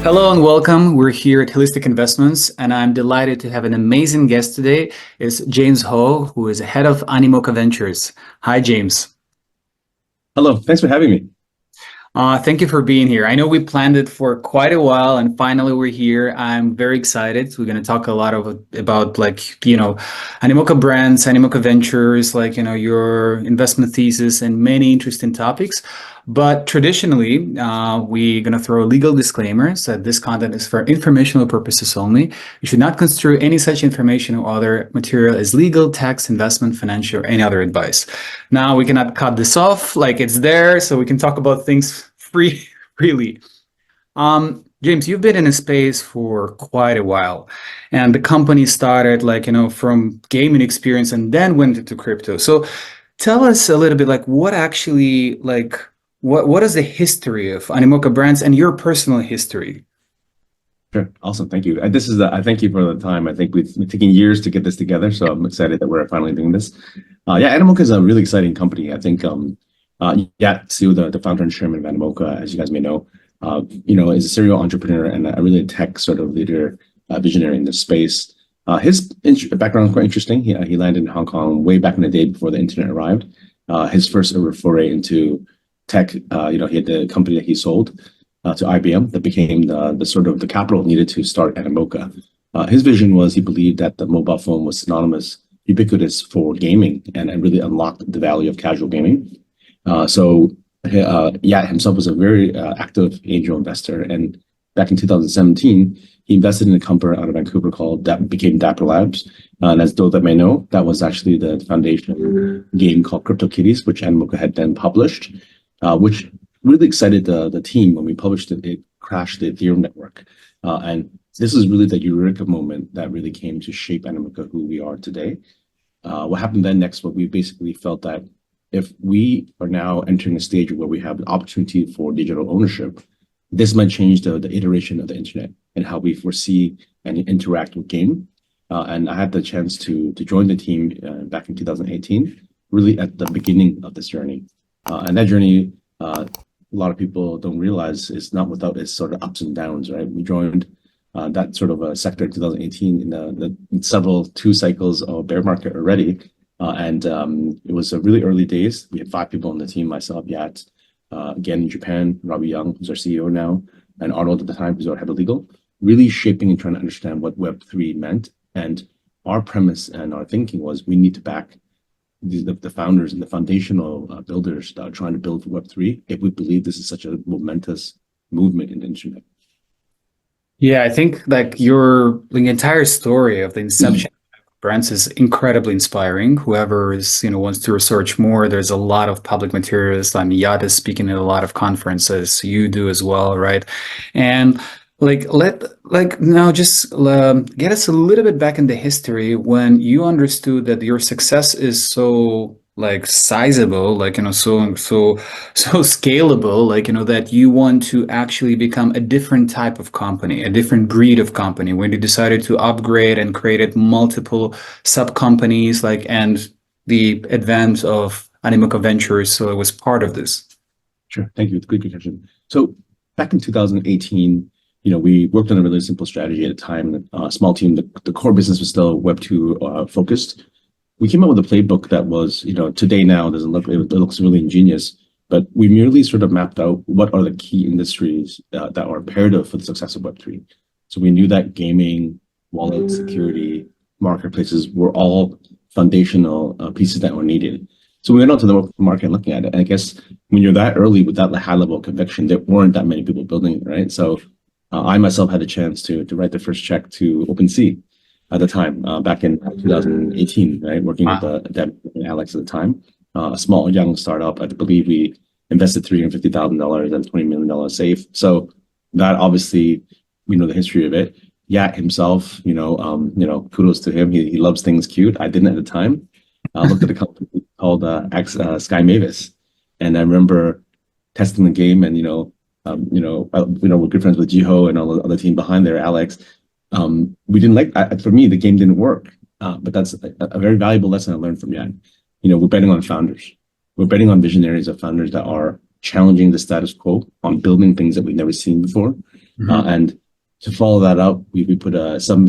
Hello and welcome. We're here at Holistic Investments, and I'm delighted to have an amazing guest today. It's James Ho, who is head of Animoca Ventures. Hi, James. Hello, thanks for having me. Thank you for being here. I know we planned it for quite a while, and finally we're here. I'm very excited. We're going to talk a lot about Animoca Brands, Animoca Ventures, your investment thesis, and many interesting topics. But traditionally, we're going to throw legal disclaimers that this content is for informational purposes only. You should not construe any such information or other material as legal, tax, investment, financial, or any other advice. Now, we cannot cut this off, like it's there, so we can talk about things freely. James, you've been in a space for quite a while, and the company started from gaming experience and then went into crypto. So tell us a little bit what actually what is the history of Animoca Brands and your personal history? Sure, awesome, thank you. I thank you for the time. I think we've taken years to get this together, so I'm excited that we're finally doing this. Animoca is a really exciting company. I think Sue, the founder and chairman of Animoca, as you guys may know, is a serial entrepreneur and a really tech sort of leader, visionary in this space. His background is quite interesting. He landed in Hong Kong way back in the day before the internet arrived. His first ever foray into tech, he had the company that he sold to IBM that became the sort of the capital needed to start Animoca. His vision was he believed that the mobile phone was synonymous, ubiquitous for gaming and really unlocked the value of casual gaming. Himself was a very active angel investor, and back in 2017, he invested in a company out of Vancouver that became Dapper Labs. And as those that may know, that was actually the foundation game called CryptoKitties, which Animoca had then published, which really excited the team when we published it. It crashed the Ethereum network, and this is really the eureka moment that really came to shape Animoca who we are today. What happened then next? What we basically felt that if we are now entering a stage where we have the opportunity for digital ownership, this might change the iteration of the internet and how we foresee and interact with game. And I had the chance to join the team back in 2018, really at the beginning of this journey. And that journey, a lot of people don't realize is not without its sort of ups and downs, right? We joined that sort of a sector in 2018 in the two cycles of bear market already. It was a really early days. We had 5 people on the team, myself, Yat, again in Japan, Robbie Young, who's our CEO now, and Arnold at the time, who's our head of legal, really shaping and trying to understand what Web3 meant. And our premise and our thinking was we need to back the founders and the foundational builders that are trying to build Web3 if we believe this is such a momentous movement in the internet. Yeah, I think the entire story of the inception Brands is incredibly inspiring. Whoever wants to research more, there's a lot of public materials. Yad is speaking at a lot of conferences. You do as well, right? And now just get us a little bit back in the history when you understood that your success is so sizable, so scalable, that you want to actually become a different type of company, a different breed of company, when you decided to upgrade and created multiple sub companies, and the advent of Animoca Ventures. So it was part of this. Sure, thank you. It's a good question. So back in 2018, we worked on a really simple strategy at a time, a small team. The core business was still Web2 focused. We came up with a playbook that was, today now it looks really ingenious, but we merely sort of mapped out what are the key industries that are imperative for the success of Web3. So we knew that gaming, wallet, security, marketplaces were all foundational pieces that were needed. So we went out to the market and looking at it. And I guess when you're that early with that high level of conviction, there weren't that many people building it, right? So I myself had a chance to write the first check to OpenSea at the time, back in 2018, right? Working with Deb and Alex at the time, a small young startup. I believe we invested $350,000 and $20 million safe. So that obviously, we know the history of it. Yat himself, kudos to him. He loves things cute. I didn't at the time. I looked at a company called Sky Mavis, and I remember testing the game, and we're good friends with Jiho and all the other team behind there, Alex. We didn't for me, the game didn't work, but that's a very valuable lesson I learned from Yan. We're betting on founders. We're betting on visionaries of founders that are challenging the status quo, on building things that we've never seen before. And to follow that up, we put some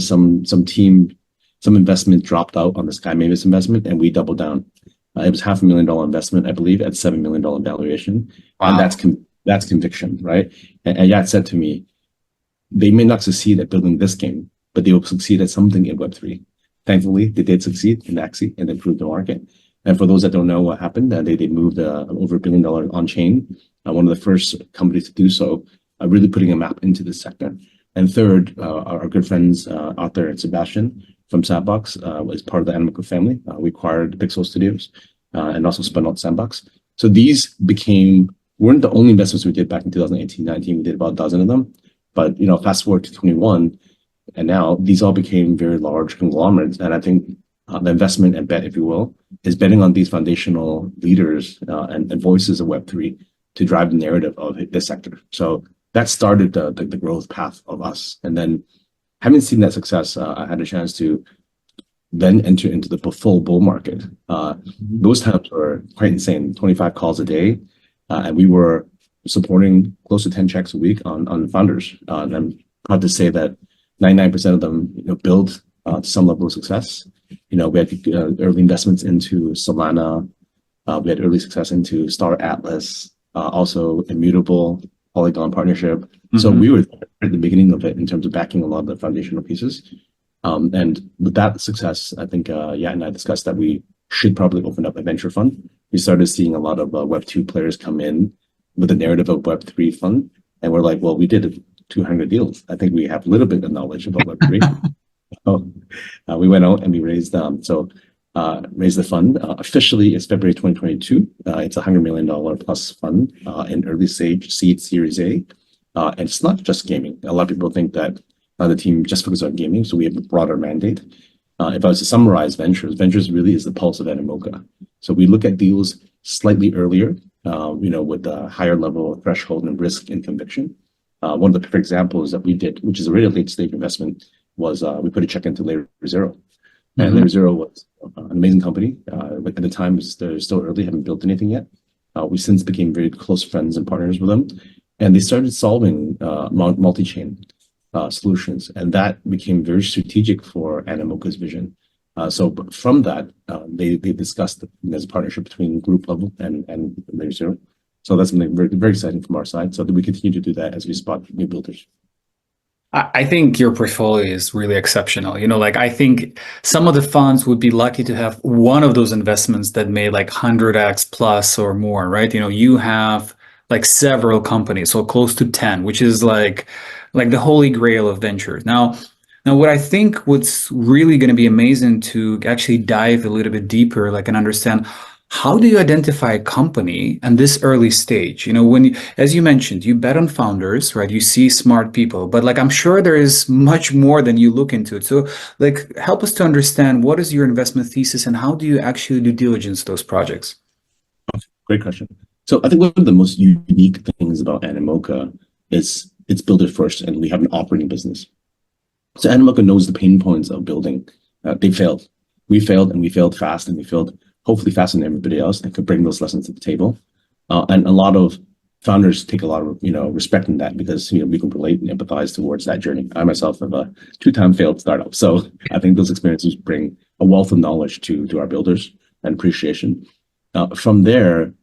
investment dropped out on the Sky Mavis investment, and we doubled down. It was $500,000 investment, I believe, at $7 million valuation. Wow. And that's conviction, right? And Yat said to me, they may not succeed at building this game, but they will succeed at something in Web3. Thankfully, they did succeed in Axie and improved the market. And for those that don't know what happened, they moved over $1 billion on chain. One of the first companies to do so, really putting a map into this sector. And third, our good friends Arthur and Sebastian from Sandbox was part of the Animoca family. We acquired Pixel Studios and also spun out Sandbox. So these weren't the only investments we did back in 2018-19. We did about a dozen of them. But fast forward to 21, and now these all became very large conglomerates. And I think the investment and bet, if you will, is betting on these foundational leaders and voices of Web3 to drive the narrative of this sector. So that started the growth path of us. And then having seen that success, I had a chance to then enter into the full bull market. Those times were quite insane, 25 calls a day. And we were supporting close to 10 checks a week on founders. And I'm proud to say that 99% of them build to some level of success. We had early investments into Solana. We had early success into Star Atlas, also Immutable, Polygon partnership. So we were at the beginning of it in terms of backing a lot of the foundational pieces. And with that success, I think Yat and I discussed that we should probably open up a venture fund. We started seeing a lot of Web2 players come in with the narrative of Web3 fund. And we're like, well, we did 200 deals. I think we have a little bit of knowledge about Web3. So we went out and we raised the fund. Officially, it's February 2022. It's a $100 million plus fund in early stage seed Series A. And it's not just gaming. A lot of people think that the team just focuses on gaming. So we have a broader mandate. If I was to summarize Ventures really is the pulse of Animoca. So we look at deals slightly earlier, with a higher level of threshold and risk and conviction. One of the perfect examples that we did, which is a really late stage investment, was we put a check into Layer Zero. And Layer Zero was an amazing company. But at the time, they're still early, haven't built anything yet. We since became very close friends and partners with them. And they started solving multi-chain solutions. And that became very strategic for Animoca's vision. So from that, they discussed there's a partnership between group level and Layer Zero. So that's something very, very exciting from our side. So that we continue to do that as we spot new builders. I think your portfolio is really exceptional. I think some of the funds would be lucky to have one of those investments that made like 100x plus or more, right? You have like several companies, so close to 10, which is like the holy grail of ventures. Now, what I think what's really going to be amazing to actually dive a little bit deeper, and understand, how do you identify a company in this early stage? When, as you mentioned, you bet on founders, right? You see smart people, but I'm sure there is much more than you look into it. So help us to understand, what is your investment thesis and how do you actually due diligence those projects? Great question. So I think one of the most unique things about Animoca is it's build it first, and we have an operating business. So Animoca knows the pain points of building. They failed. We failed, and we failed fast, and we failed hopefully faster than everybody else, and could bring those lessons to the table. And a lot of founders take a lot of respect in that, because we can relate and empathize towards that journey. I myself have a 2-time failed startup, so I think those experiences bring a wealth of knowledge to our builders and appreciation. From there,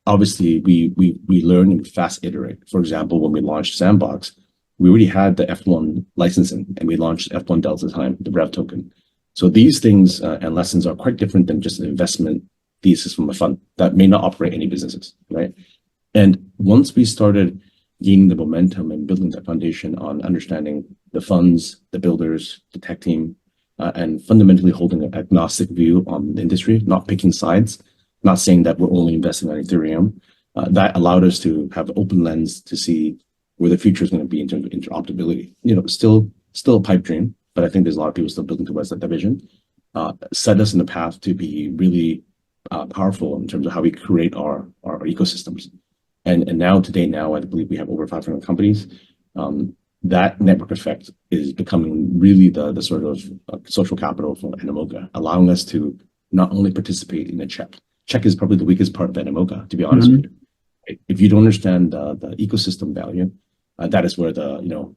obviously, we learn and fast iterate. For example, when we launched Sandbox, we already had the F1 licensing, and we launched F1 Delta time, the Rev token. So these things and lessons are quite different than just an investment thesis from a fund that may not operate any businesses, right? And once we started gaining the momentum and building that foundation on understanding the funds, the builders, the tech team, and fundamentally holding an agnostic view on the industry, not picking sides, not saying that we're only investing on Ethereum, that allowed us to have an open lens to see where the future is going to be in terms of interoperability. Still a pipe dream, but I think there's a lot of people still building towards that vision. Set us in the path to be really powerful in terms of how we create our ecosystems. And today, I believe we have over 500 companies. That network effect is becoming really the sort of social capital for Animoca, allowing us to not only participate in the check. Check is probably the weakest part of Animoca, to be honest with you. If you don't understand the ecosystem value, that is where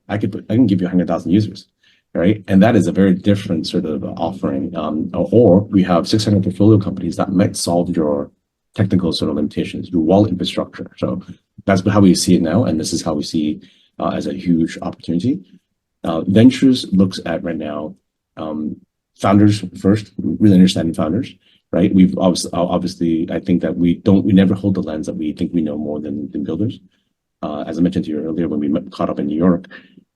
I can give you 100,000 users, right? And that is a very different sort of offering. Or we have 600 portfolio companies that might solve your technical sort of limitations, your wallet infrastructure. So that's how we see it now, and this is how we see as a huge opportunity. Ventures looks at right now founders first, really understanding founders, right? We've obviously I think that we never hold the lens that we think we know more than builders. As I mentioned to you earlier, when we caught up in New York,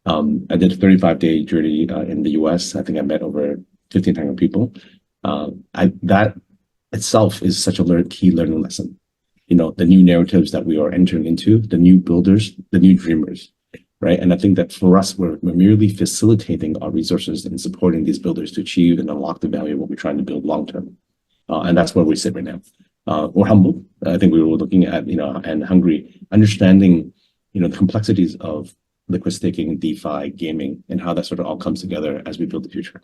I did a 35-day journey in the US. I think I met over 1,500 people. That itself is such a key learning lesson. The new narratives that we are entering into, the new builders, the new dreamers, right? And I think that for us, we're merely facilitating our resources and supporting these builders to achieve and unlock the value of what we're trying to build long term. And that's where we sit right now. We're humble. I think we were looking at, and hungry, understanding, the complexities of liquid staking, DeFi, gaming, and how that sort of all comes together as we build the future.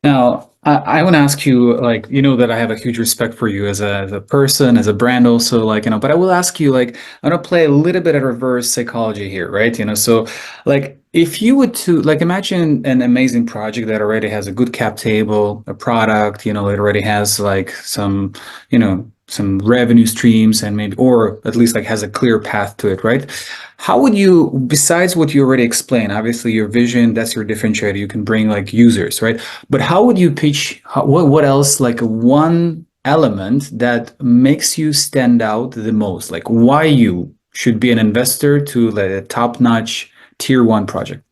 Now, I want to ask you, like, that I have a huge respect for you as a person, as a brand also, like, but I will ask you, like, I'm going to play a little bit of reverse psychology here, right? So, like, if you would like, imagine an amazing project that already has a good cap table, a product, it already has like some revenue streams and maybe, or at least like has a clear path to it, right? How would you, besides what you already explained, obviously your vision, that's your differentiator, you can bring like users, right? But how would you pitch, what else, like one element that makes you stand out the most? Like why you should be an investor to like a top-notch tier 1 project?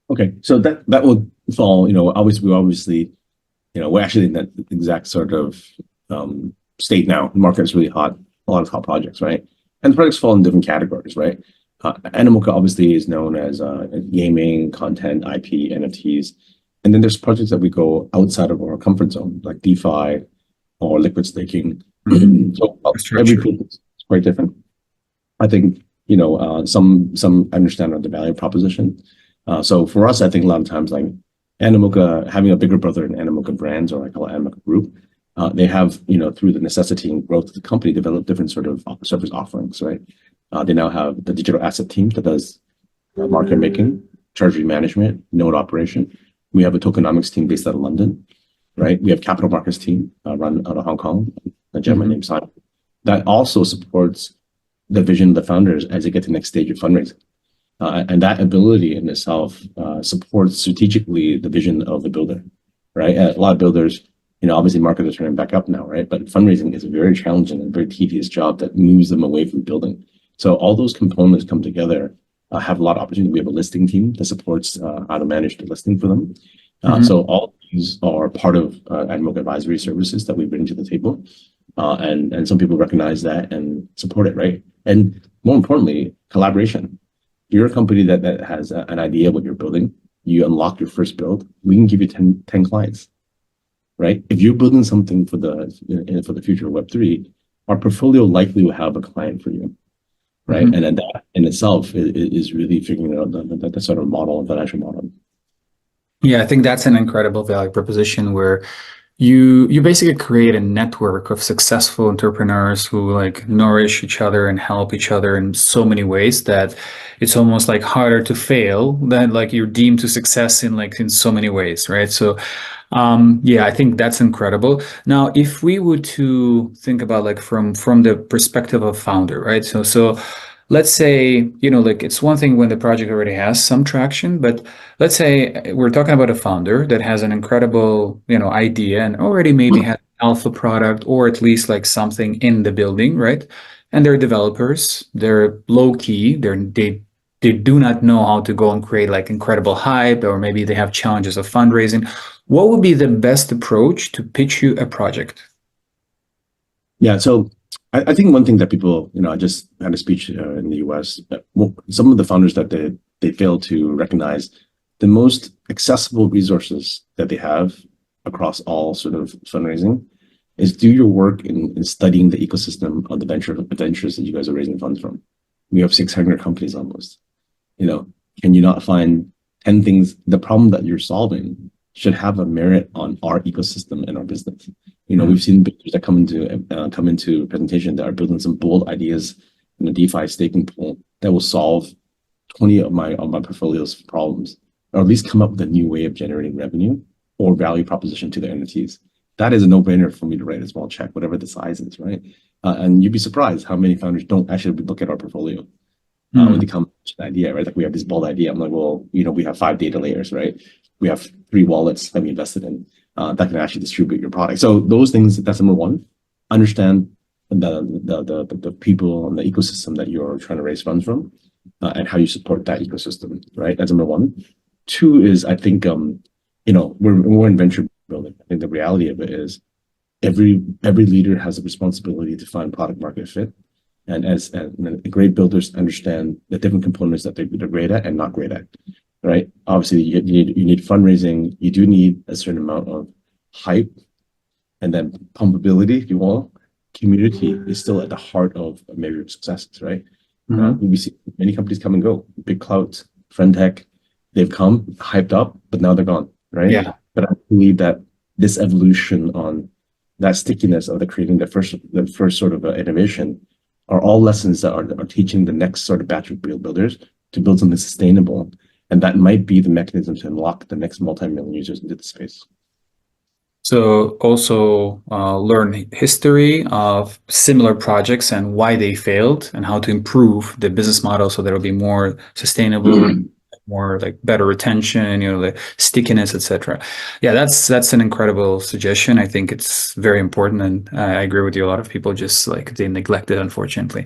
Okay, so that will fall, obviously, we're actually in that exact sort of state now. The market is really hot, a lot of hot projects, right? And the projects fall in different categories, right? Animoca obviously is known as gaming, content, IP, NFTs. And then there's projects that we go outside of our comfort zone, like DeFi or liquid staking. So every project is quite different. I think, some understand the value proposition. So for us, I think a lot of times, like Animoca, having a bigger brother in Animoca Brands, or I call it Animoca Group, they have, through the necessity and growth of the company, developed different sort of service offerings, right? They now have the digital asset team that does market making, treasury management, node operation. We have a tokenomics team based out of London, right? We have capital markets team run out of Hong Kong, a gentleman named Simon, that also supports the vision of the founders as they get to the next stage of fundraising. And that ability in itself supports strategically the vision of the builder, right? A lot of builders, obviously markets are turning back up now, right? But fundraising is a very challenging and very tedious job that moves them away from building. So all those components come together, have a lot of opportunity. We have a listing team that supports how to manage the listing for them. So all these are part of Animoca advisory services that we bring to the table. And some people recognize that and support it, right? And more importantly, collaboration. You're a company that has an idea of what you're building. You unlock your first build. We can give you 10 clients, right? If you're building something for the future of Web3, our portfolio likely will have a client for you, right? And then that in itself is really figuring out the sort of model, financial model. Yeah, I think that's an incredible value proposition where you basically create a network of successful entrepreneurs who like nourish each other and help each other in so many ways that it's almost like harder to fail than like you're deemed to success in so many ways, right? So yeah, I think that's incredible. Now, if we were to think about like from the perspective of founder, right? So let's say, like it's one thing when the project already has some traction, but let's say we're talking about a founder that has an incredible, idea and already maybe has an alpha product or at least like something in the building, right? And they're developers, they're low key, they do not know how to go and create like incredible hype, or maybe they have challenges of fundraising. What would be the best approach to pitch you a project? Yeah, so I think one thing that people, I just had a speech in the US, some of the founders that they fail to recognize the most accessible resources that they have across all sort of fundraising is do your work in studying the ecosystem of the ventures that you guys are raising funds from. We have 600 companies almost. Can you not find 10 things? The problem that you're solving should have a merit on our ecosystem and our business. We've seen builders that come into presentation that are building some bold ideas in a DeFi staking pool that will solve 20 of my portfolio's problems, or at least come up with a new way of generating revenue or value proposition to the entities. That is a no-brainer for me to write a small check, whatever the size is, right? And you'd be surprised how many founders don't actually look at our portfolio when they come to an idea, right? Like we have this bold idea. I'm like, well, we have 5 data layers, right? We have 3 wallets that we invested in that can actually distribute your product. So those things, that's number one. Understand the people and the ecosystem that you're trying to raise funds from, and how you support that ecosystem, right? That's number one. 2 is, I think, we're in venture building. I think the reality of it is every leader has a responsibility to find product market fit. And great builders understand the different components that they're great at and not great at, right? Obviously, you need fundraising. You do need a certain amount of hype, and then pumpability, if you will. Community is still at the heart of a measure of successes, right? We see many companies come and go. Big clouds, friend tech, they've come hyped up, but now they're gone, right? Yeah. But I believe that this evolution on that stickiness of creating the first sort of innovation are all lessons that are teaching the next sort of batch of builders to build something sustainable. And that might be the mechanism to unlock the next multi-million users into the space. So also learn history of similar projects and why they failed and how to improve the business model so that it'll be more sustainable, more like better retention, the stickiness, etc. Yeah, that's an incredible suggestion. I think it's very important, and I agree with you. A lot of people just they neglect it, unfortunately.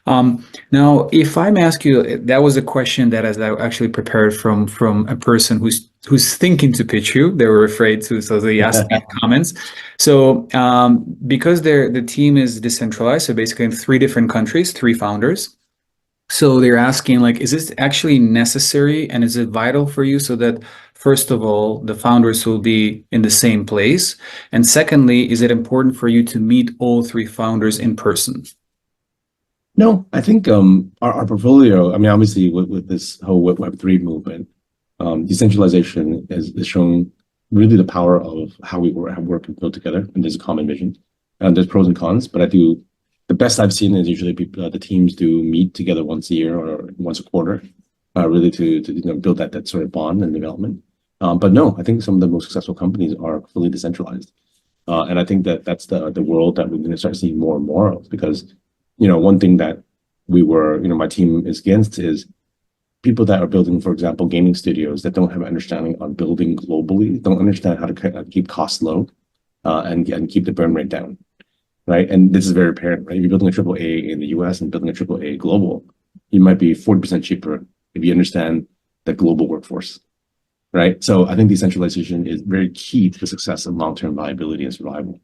Now, if I may ask you, that was a question that I actually prepared from a person who's thinking to pitch you. They were afraid to, so they asked me in comments. So because the team is decentralized, so basically in 3 different countries, 3 founders. So they're asking, is this actually necessary, and is it vital for you so that, first of all, the founders will be in the same place? And secondly, is it important for you to meet all 3 founders in person? No, I think our portfolio, I mean, obviously with this whole Web3 movement, decentralization is showing really the power of how we work and build together, and there's a common vision. And there's pros and cons, but the best I've seen is usually the teams do meet together once a year or once a quarter, really to build that sort of bond and development. But no, I think some of the most successful companies are fully decentralized, and I think that's the world that we're going to start seeing more and more of, because one thing that my team is against is people that are building, for example, gaming studios that don't have an understanding on building globally, don't understand how to keep costs low, and keep the burn rate down. Right. And this is very apparent, right? If you're building a AAA in the US and building a AAA global, you might be 40% cheaper if you understand the global workforce. Right. So I think decentralization is very key to the success of long-term viability and survival.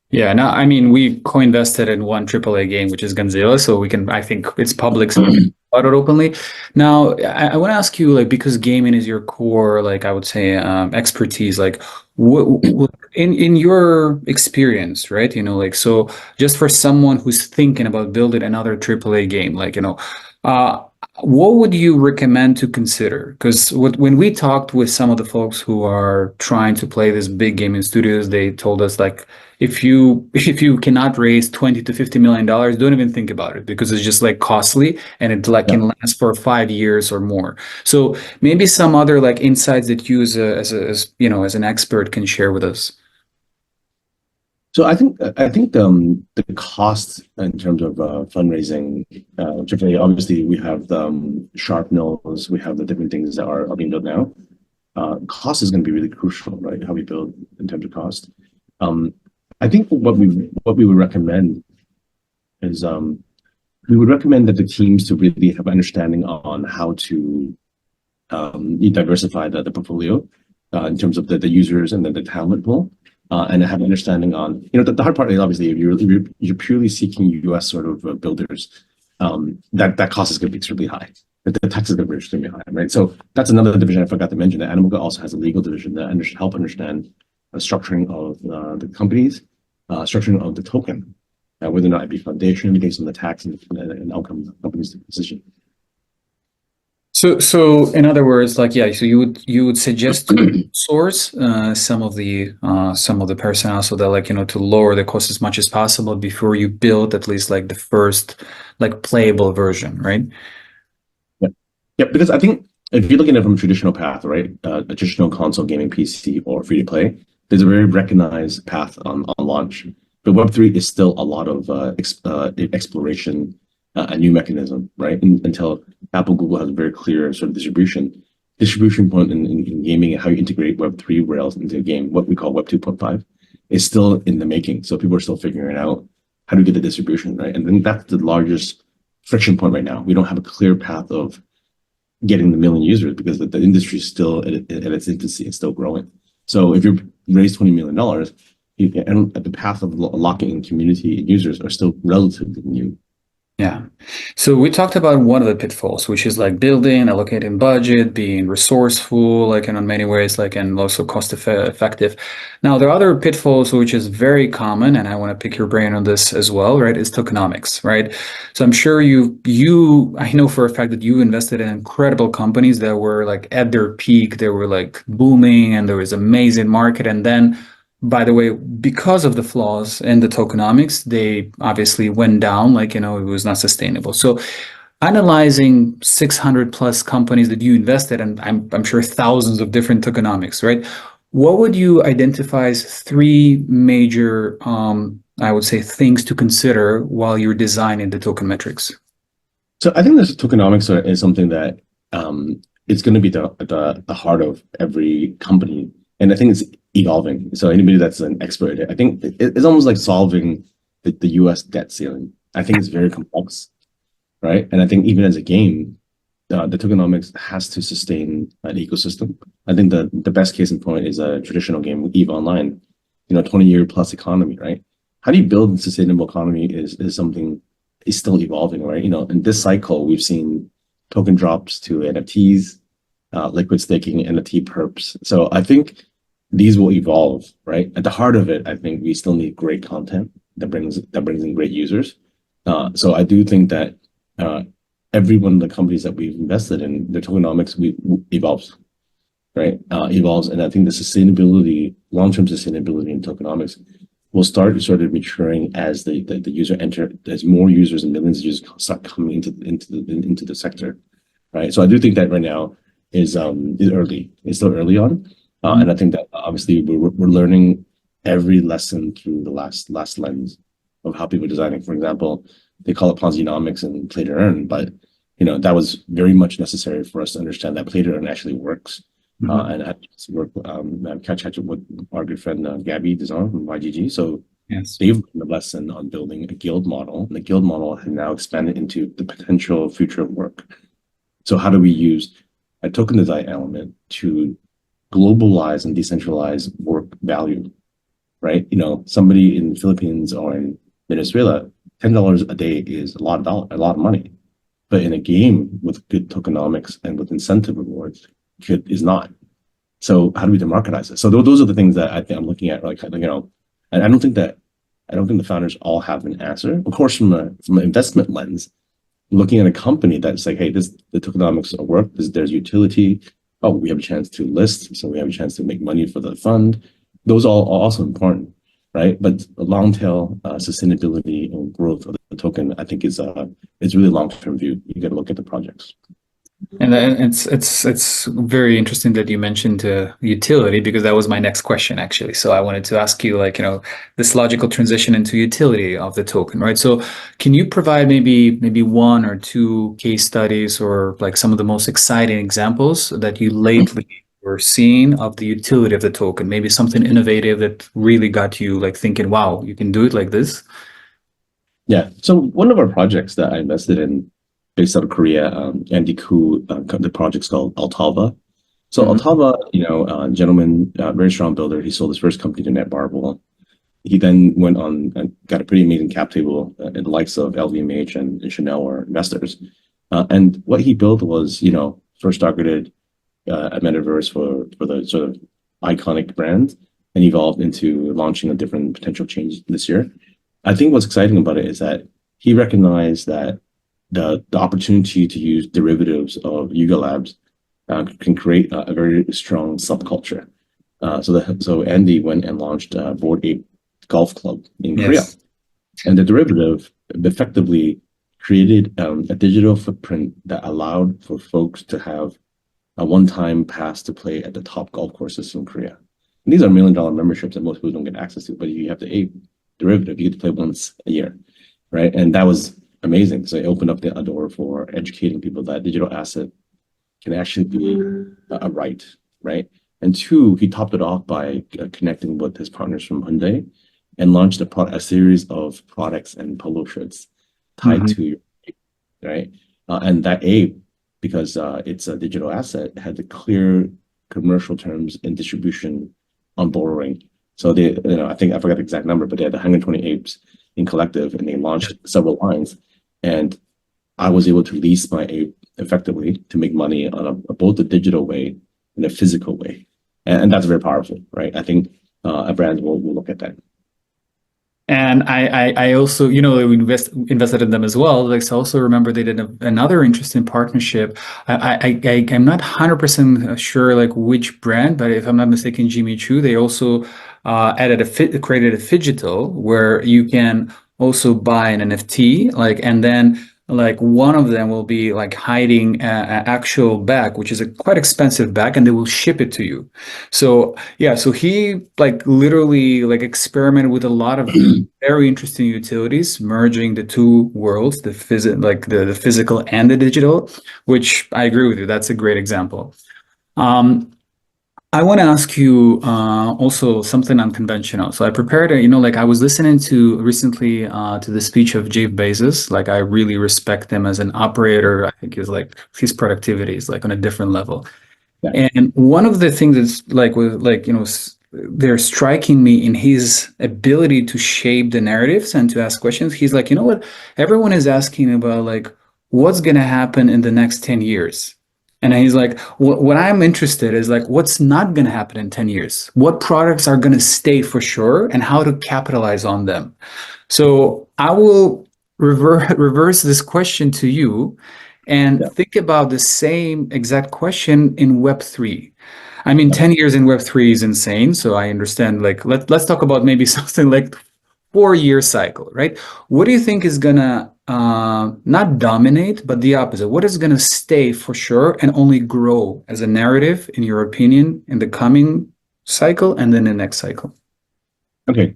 Yeah, no, I mean, we co-invested in one AAA game, which is Godzilla, so I think it's public, so we can talk about it openly. Now, I want to ask you, because gaming is your core, I would say, expertise, in your experience, right? So just for someone who's thinking about building another AAA game, what would you recommend to consider? Because when we talked with some of the folks who are trying to play these big gaming studios, they told us if you cannot raise $20 to $50 million, don't even think about it, because it's just costly, and it can last for 5 years or more. So maybe some other insights that you as an expert can share with us. So I think the cost in terms of fundraising, obviously we have the sharp nose, we have the different things that are being built now. Cost is going to be really crucial, right? How we build in terms of cost. I think what we would recommend is we would recommend that the teams to really have understanding on how to diversify the portfolio in terms of the users and the talent pool. And have an understanding on, the hard part is obviously if you're purely seeking US sort of builders, that cost is going to be extremely high. The tax is going to be extremely high, right? So that's another division I forgot to mention. That Animoca also has a legal division that help understand the structuring of the companies, structuring of the token, whether or not it be foundation based on the tax and outcome of the company's position. So in other words, so you would suggest to source some of the personnel so that to lower the cost as much as possible before you build at least the first playable version, right? Yeah, Yeah, because I think if you're looking at it from a traditional path, right, a traditional console gaming PC or free to play, there's a very recognized path on launch. But Web3 is still a lot of exploration, a new mechanism, right? Until Apple, Google has a very clear sort of distribution point in gaming and how you integrate Web3 rails into a game, what we call Web 2.5, is still in the making. So people are still figuring out how to get the distribution, right? And then that's the largest friction point right now. We don't have a clear path of getting the million users because the industry is still at its infancy and still growing. So if you raise $20 million, and the path of locking in community and users are still relatively new. Yeah. So we talked about one of the pitfalls, which is like building, allocating budget, being resourceful, like in many ways, like, and also cost effective. Now, there are other pitfalls, which is very common, and I want to pick your brain on this as well, right? Is tokenomics, right? So I'm sure I know for a fact that you invested in incredible companies that were like at their peak, they were like booming and there was amazing market. And then, by the way, because of the flaws in the tokenomics, they obviously went down, like, it was not sustainable. So analyzing 600 plus companies that you invested in, I'm sure thousands of different tokenomics, right? What would you identify as three major, I would say, things to consider while you're designing the token metrics? So I think this tokenomics is something that it's going to be the heart of every company. And I think it's evolving. So anybody that's an expert, I think it's almost like solving the US debt ceiling. I think it's very complex, right? And I think even as a game, the tokenomics has to sustain an ecosystem. I think the best case in point is a traditional game, EVE Online, 20-year plus economy, right? How do you build a sustainable economy is something is still evolving, right? In this cycle, we've seen token drops to NFTs, liquid staking, NFT perps. So I think these will evolve, right? At the heart of it, I think we still need great content that brings in great users. So I do think that every one of the companies that we've invested in, their tokenomics evolves, right? Evolves, and I think the sustainability, long-term sustainability in tokenomics will start sort of maturing as the user as more users and millions of users start coming into the sector, right? So I do think that right now is early. It's still early on. And I think that obviously we're learning every lesson through the last lens of how people are designing. For example, they call it Ponzi-nomics and play to earn, but that was very much necessary for us to understand that play to earn actually works. And I had to work catch up with our good friend Gabby Dizon from YGG. So yes, they've learned a lesson on building a guild model, and the guild model has now expanded into the potential future of work. So how do we use a token design element to globalize and decentralize work value, right? Somebody in the Philippines or in Venezuela, $10 a day is a lot of money, but in a game with good tokenomics and with incentive rewards, is not. So how do we democratize it? So those are the things that I think I'm looking at, like, and I don't think the founders all have an answer. Of course, from an investment lens, looking at a company that's like, hey, the tokenomics work. There's utility. Oh, we have a chance to list, so we have a chance to make money for the fund. Those are also important, right? But long tail sustainability and growth of the token, I think, is really long-term view. You got to look at the projects. And it's very interesting that you mentioned utility, because that was my next question, actually. So I wanted to ask you, like, this logical transition into utility of the token, right? So can you provide maybe one or two case studies or like some of the most exciting examples that you lately were seeing of the utility of the token? Maybe something innovative that really got you like thinking, wow, you can do it like this? Yeah. So one of our projects that I invested in, based out of Korea, Andy Koo, the project's called Altava. So Altava, gentleman, very strong builder. He sold his first company to Netmarble. He then went on and got a pretty amazing cap table in the likes of LVMH and Chanel are investors. And what he built was, first targeted a metaverse for the sort of iconic brand, and evolved into launching a different potential change this year. I think what's exciting about it is that he recognized that the opportunity to use derivatives of Yuga Labs can create a very strong subculture. So Andy went and launched Bored Ape Golf Club in Korea, and the derivative effectively created a digital footprint that allowed for folks to have a one-time pass to play at the top golf courses in Korea. And these are $1 million memberships that most people don't get access to, but you have the ape derivative, you get to play once a year, right? And that was amazing. So it opened up the door for educating people that digital asset can actually be a right, right? And two, he topped it off by connecting with his partners from Hyundai and launched a series of products and polo shirts tied to your ape, right? And that ape, because it's a digital asset, had the clear commercial terms and distribution on borrowing. So they, I think I forgot the exact number, but they had 120 apes in collective, and they launched several lines. And I was able to lease my ape effectively to make money on both a digital way and a physical way, and that's very powerful, right? I think a brand will look at that. And I also, we invested in them as well. Like, so I also remember they did another interesting partnership. I'm not 100% sure like which brand, but if I'm not mistaken, Jimmy Choo, they also created a phygital where you can also buy an NFT, like, and then like one of them will be like hiding an actual bag, which is a quite expensive bag, and they will ship it to you. So yeah, so he like literally like experimented with a lot of very interesting utilities, merging the two worlds, the physical and the digital, which I agree with you. That's a great example. I want to ask you also something unconventional. So I prepared, like I was listening to recently to the speech of Jeff Bezos. Like I really respect him as an operator. I think his productivity is like on a different level. Yeah. And one of the things that's they're striking me in his ability to shape the narratives and to ask questions. He's like, you know what? Everyone is asking about like what's going to happen in the next 10 years. And he's like, what I'm interested is like, what's not going to happen in 10 years? What products are going to stay for sure and how to capitalize on them? So I will reverse this question to you and think about the same exact question in Web3. I mean, 10 years in Web3 is insane. So I understand, like, let's talk about maybe something like 4-year cycle, right? What do you think is gonna not dominate, but the opposite? What is gonna stay for sure and only grow as a narrative, in your opinion, in the coming cycle and then the next cycle? Okay,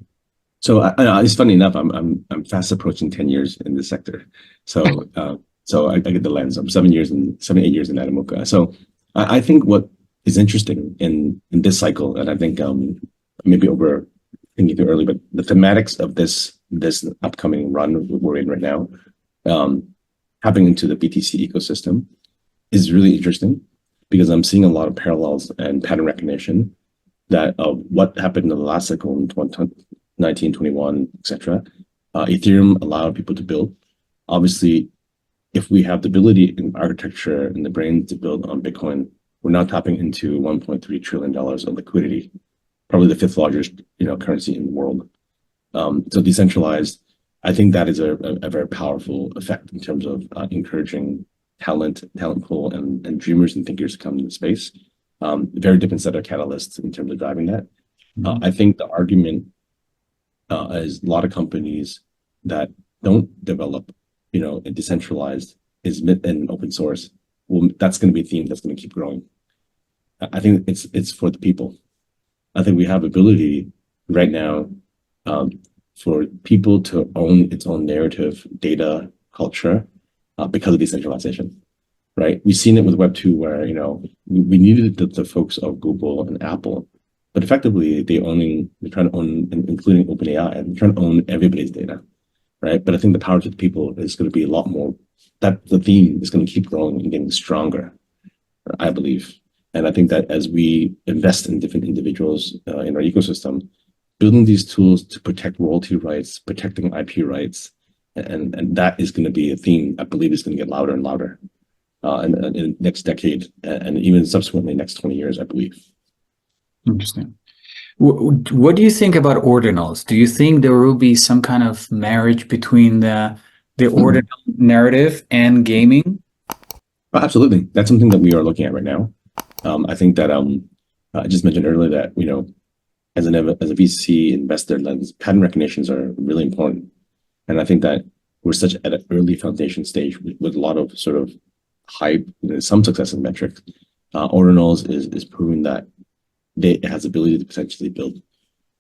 so it's funny enough. I'm fast approaching 10 years in this sector, so I get the lens. I'm 8 years in Animoca. So I think what is interesting in this cycle, and I think maybe over thinking too early, but the thematics of this upcoming run we're in right now, tapping into the BTC ecosystem, is really interesting because I'm seeing a lot of parallels and pattern recognition that what happened in the last cycle in 2019, 21, etc. Ethereum allowed people to build. Obviously, if we have the ability in architecture and the brains to build on Bitcoin, we're now tapping into $1.3 trillion of liquidity, probably the 5th largest currency in the world. So decentralized, I think that is a very powerful effect in terms of encouraging talent pool and dreamers and thinkers to come into the space. Very different set of catalysts in terms of driving that. I think the argument is a lot of companies that don't develop, decentralized and open source. Well, that's going to be a theme that's going to keep growing. I think it's for the people. I think we have ability right now for people to own its own narrative, data, culture because of decentralization, right? We've seen it with Web2 where, we needed the folks of Google and Apple, but effectively they're trying to own, including OpenAI, and they're trying to own everybody's data, right? But I think the power to the people is going to be a lot more, that the theme is going to keep growing and getting stronger, I believe. And I think that as we invest in different individuals in our ecosystem, building these tools to protect royalty rights, protecting IP rights, and that is going to be a theme I believe is going to get louder and louder in the next decade, and even subsequently next 20 years, I believe. Interesting. What do you think about ordinals? Do you think there will be some kind of marriage between the ordinal narrative and gaming? Absolutely. That's something that we are looking at right now. I think that I just mentioned earlier that, as a VC investor lens, pattern recognitions are really important. And I think that we're such at an early foundation stage with a lot of sort of hype, some success in metrics. Ordinals is proving that it has the ability to potentially build.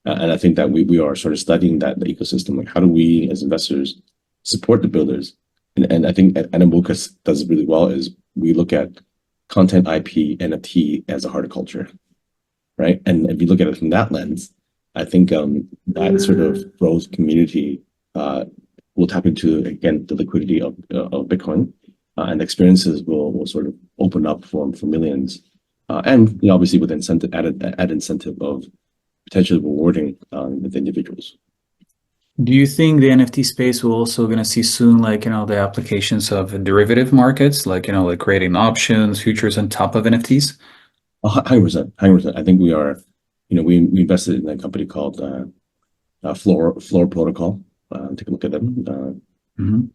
And I think that we are sort of studying the ecosystem. Like, how do we as investors support the builders? And I think Animoca does it really well is we look at content, IP, NFT as a horticulture, right? And if you look at it from that lens, I think that sort of growth community will tap into, again, the liquidity of Bitcoin, and experiences will sort of open up for millions. And obviously with incentive, added incentive of potentially rewarding the individuals. Do you think the NFT space will also going to see soon, like, the applications of derivative markets, like, like creating options, futures on top of NFTs? 100%, 100%. I think we are, we invested in a company called Floor Protocol. Take a look at them.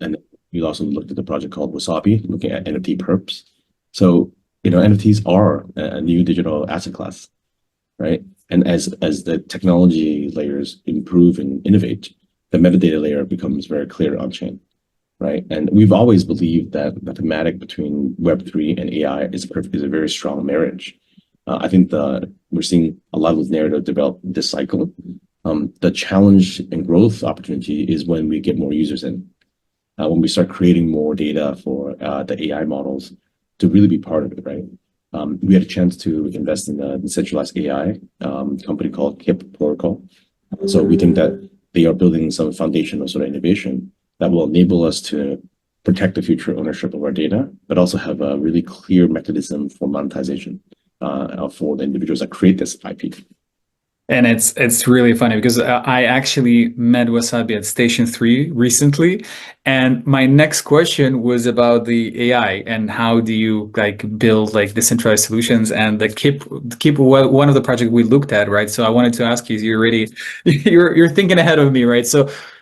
And we also looked at the project called Wasabi, looking at NFT perps. So, NFTs are a new digital asset class, right? And as the technology layers improve and innovate, the metadata layer becomes very clear on chain, right? And we've always believed that the thematic between Web3 and AI is a very strong marriage. I think we're seeing a lot of this narrative develop this cycle. The challenge and growth opportunity is when we get more users in, when we start creating more data for the AI models to really be part of it, right? We had a chance to invest in a decentralized AI company called KIP Protocol. So we think that they are building some foundational sort of innovation that will enable us to protect the future ownership of our data, but also have a really clear mechanism for monetization for the individuals that create this IP. And it's really funny because I actually met Wasabi at Station 3 recently, and my next question was about the AI and how do you like build like decentralized solutions, and the Keep one of the projects we looked at, right? So I wanted to ask you, you're thinking ahead of me, right?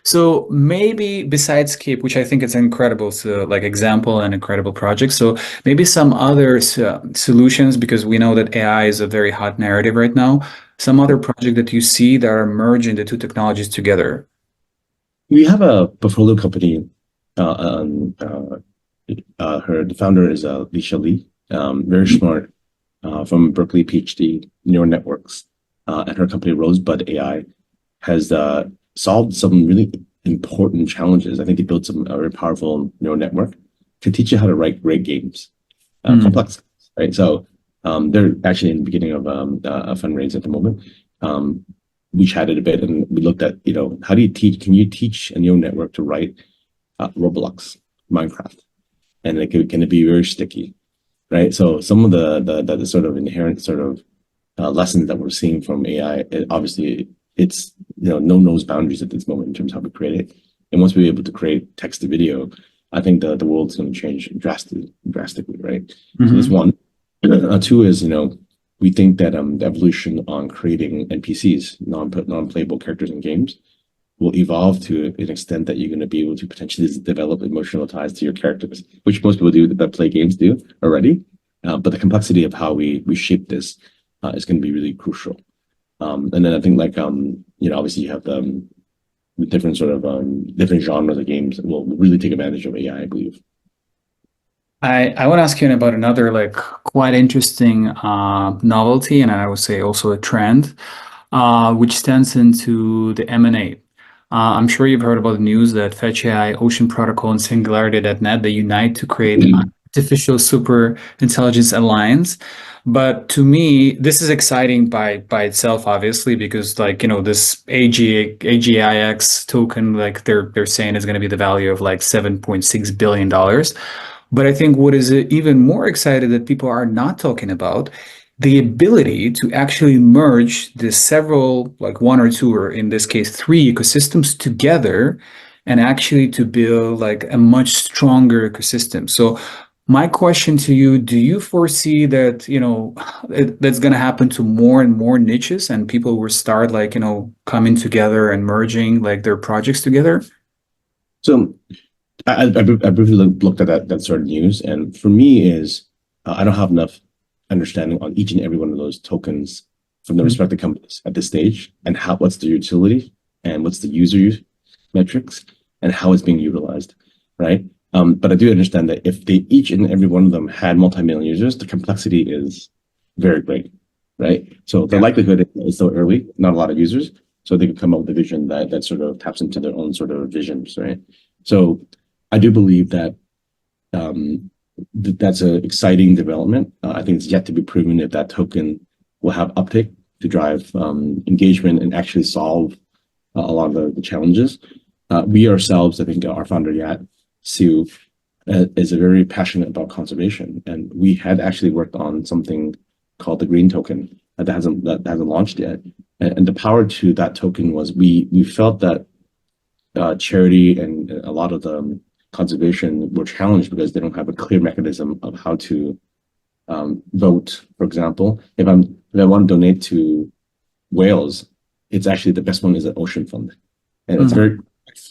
So maybe besides Keep, which I think is incredible, so like example and incredible project. So maybe some other solutions, because we know that AI is a very hot narrative right now. Some other project that you see that are merging the two technologies together? We have a portfolio company. The founder is Lisha Lee, very smart, from Berkeley, PhD, neural networks, and her company Rosebud AI has solved some really important challenges. I think they built some very powerful neural network to teach you how to write great games, complex, right? So they're actually in the beginning of a fundraise at the moment. We chatted a bit and we looked at, how do you teach? Can you teach a neural network to write Roblox, Minecraft, and can it be very sticky, right? So some of the sort of inherent sort of lessons that we're seeing from AI, obviously it's knows boundaries at this moment in terms of how we create it. And once we're able to create text to video, I think the world's going to change drastically, right? So this one. Two is, we think that the evolution on creating NPCs, non-playable characters in games, will evolve to an extent that you're going to be able to potentially develop emotional ties to your characters, which most people that play games do already. But the complexity of how we shape this is going to be really crucial. And then I think obviously you have the different sort of different genres of games that will really take advantage of AI, I believe. I want to ask you about another like quite interesting novelty, and I would say also a trend, which stands into the M&A. I'm sure you've heard about the news that Fetch AI, Ocean Protocol, and Singularity.net, they unite to create an artificial super intelligence alliance. But to me, this is exciting by itself, obviously, because this AGIX token, like they're saying is going to be the value of like $7.6 billion. But I think what is even more exciting that people are not talking about, the ability to actually merge the several, like one or two, or in this case, three ecosystems together, and actually to build like a much stronger ecosystem. So my question to you, do you foresee that, that's going to happen to more and more niches and people will start coming together and merging like their projects together? So I briefly looked at that sort of news, and for me is I don't have enough understanding on each and every one of those tokens from the respective companies at this stage, and what's the utility and what's the user metrics and how it's being utilized. right? But I do understand that if they each and every one of them had multi-million users, the complexity is very great, right? So the Yeah. likelihood is still early, not a lot of users, so they can come up with a vision that sort of taps into their own sort of visions, right? So I do believe that that's an exciting development. I think it's yet to be proven if that token will have uptake to drive engagement and actually solve a lot of the challenges. We ourselves, I think our founder Yat Siu is very passionate about conservation, and we had actually worked on something called the green token that hasn't launched yet. And the power to that token was we felt that charity and a lot of the conservation were challenged because they don't have a clear mechanism of how to vote. For example, if I want to donate to whales, it's actually the best one is an ocean fund, and it's very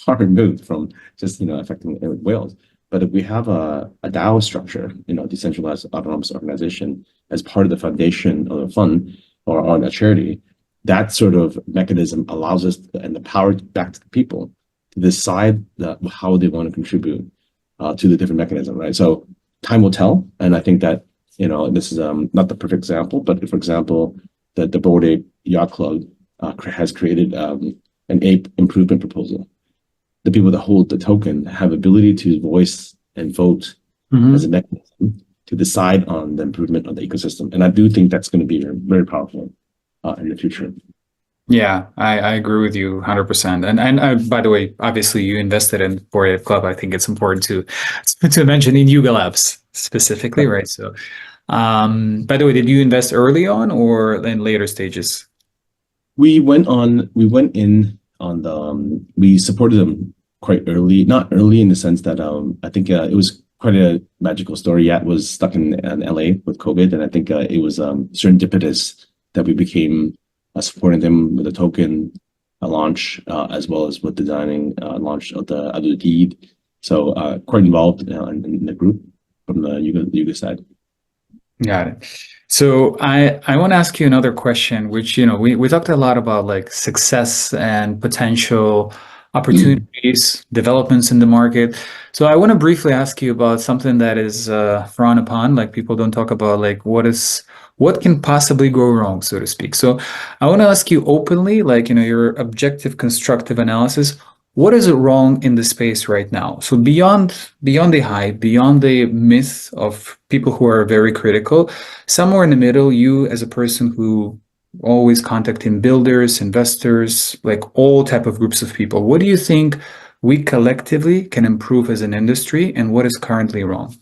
far removed from just affecting whales. But if we have a DAO structure, decentralized autonomous organization, as part of the foundation of a fund or on a charity, that sort of mechanism allows us and the power back to the people to decide how they want to contribute to the different mechanism, right? So time will tell, and I think that this is not the perfect example, but for example, the Bored Ape Yacht Club has created an ape improvement proposal. The people that hold the token have ability to voice and vote as a mechanism to decide on the improvement of the ecosystem. And I do think that's going to be very powerful in the future. Yeah, I agree with you 100%. And by the way, obviously you invested in Bored Ape Club. I think it's important to mention in Yuga Labs specifically, right? So, by the way, did you invest early on or in later stages? We went in on the we supported them quite early, not early in the sense that I think it was quite a magical story. Yat was stuck in LA with COVID, and I think it was serendipitous that we became supporting them with a token launch as well as with designing launch of the deed. So quite involved in the group from the Yuga side. Got it. So I want to ask you another question, which, we talked a lot about like success and potential opportunities, developments in the market. So I want to briefly ask you about something that is frowned upon, like people don't talk about like what can possibly go wrong, so to speak. So I want to ask you openly, like, your objective, constructive analysis. What is wrong in the space right now? So beyond the hype, beyond the myth of people who are very critical, somewhere in the middle, you as a person who always contacting builders, investors, like all type of groups of people, what do you think we collectively can improve as an industry, and what is currently wrong?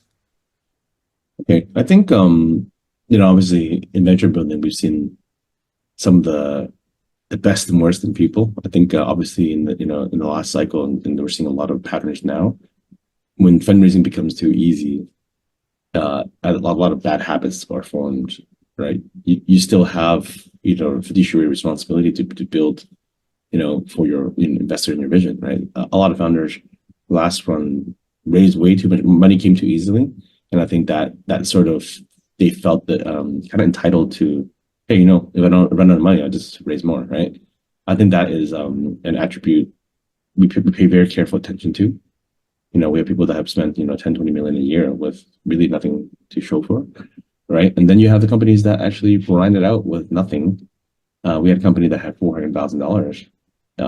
Okay, I think obviously in venture building we've seen some of the best and worst in people. I think obviously in the last cycle, and we're seeing a lot of patterns now. When fundraising becomes too easy, a lot of bad habits are formed, right? You still have fiduciary responsibility to build, for your investor in your vision, right? A lot of founders last run raised way too much money, came too easily, and I think that sort of they felt that kind of entitled to, hey, if I don't run out of money, I'll just raise more, right? I think that is an attribute we pay very careful attention to. We have people that have spent 10, 20 million a year with really nothing to show for, right? And then you have the companies that actually grind it out with nothing. We had a company that had $400,000